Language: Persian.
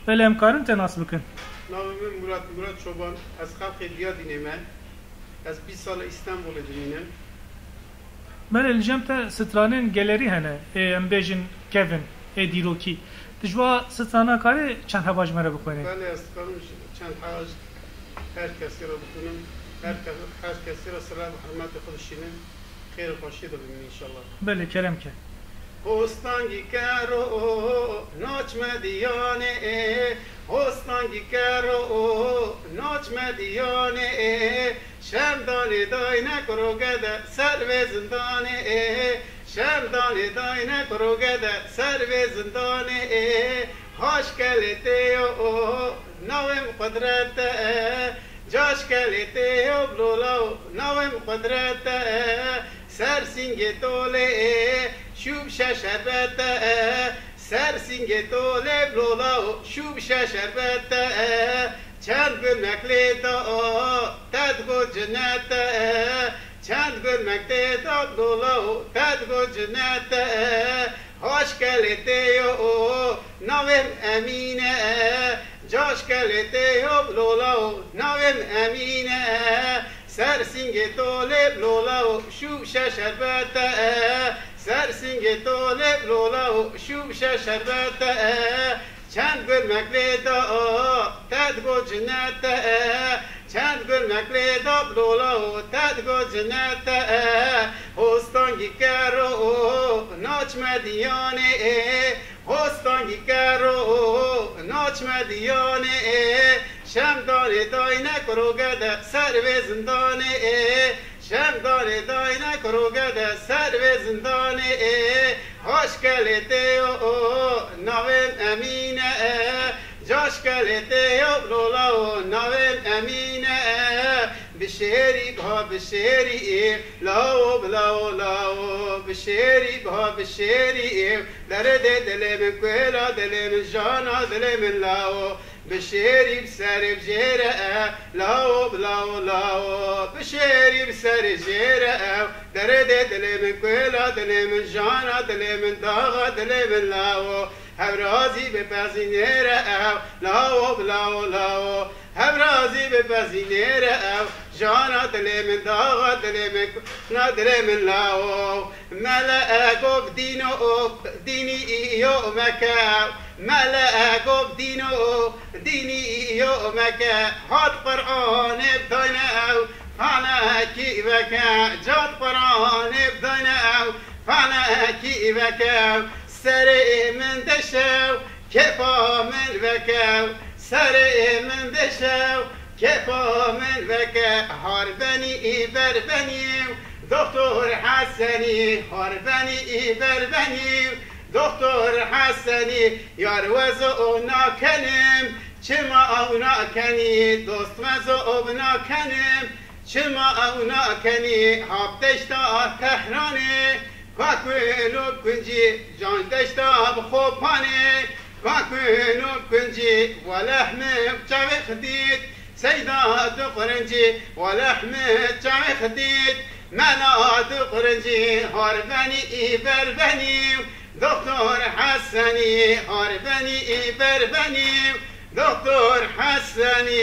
بله امکارن تناس بکن. نام من مراد چوبان از خلق دیادی نمه از 20 سال استانبول دینم. بله الجام تا سترانین گالری هنه ام بیجن کوین دیروکی دجوا سترانا کاری چند هواج مره بکنه. بله استقامش چند هواج هر کسی را بکنم هر کسی را سلام حرمت خودشینه خیر و خوشی داریم ان شاء الله. بله کرم که Hostangi karo noć medijane Hostangi karo noć medijane Şemdani dayne kurugede serve zindane Şemdani dayne kurugede serve zindane Hoş gelite yo novem kudrete Joş gelite yo blulav novem kudrete Sersinge tole شوب شربت سر سینگ توله بلولا شوب شربت چند گل مکلی دا تدگو جنت چند گل مکلی دا بلولا تدگو جنت هاش کلیته یو نویم امینه جاش کلیته یو بلولا نویم امینه سر سینگ توله بلولا شوب شربت سر سینگ توله بلولا شوب شربت چند گل مکلی دا تدگو جنت چند گل مکلی دا بلولا تدگو جنت هستانگی کرو ناچ مدیانه هستانگی کرو ناچ مدیانه شمدان داینه کروگده سر به زندانه شمدان داینه کروگده سر به زندانه هاش کلیته نویم امینه جاش کلیته بلولا نویم امینه بشیری با بشیری لاو بلاو لاو بشیری با بشیری درد دل من کولا دل من جانا دل من لاو بشیری بسر بجیره لاو بلاو لاو بشیری بسر جیره درد دل من کولا دل من جانا دل من داغا دل من لاو هبرازی به پزینره لاو بلاو لاو هبرازی به پزینره جانا دل من داغا دل من لاو ملائکو دینی ایو مکاو ملائکو دینی ایو مکاو حد قرآن بدناو فانا کی بکا جاد قرآن بدناو فانا کی بکاو سر من دشاو کفا من بکاو سر من دشاو کفا من بکا هاربنی بربنیو دکتر حسنی هاربنی بربنیو دکتر حسنی یار وزو ناکنم چما او ناکنی دوست وزو ناکنم چما او ناکنی هفتشتا تهرانه کاکوینو کنجی جان دشتا بخوبانه کاکوینو کنجی ولحم چاوی خدید سیدات قرنجی ولحم چاوی خدید منات قرنجی هاربنی بربنی دکتر حسنی هاربنی بربنی دکتر حسنی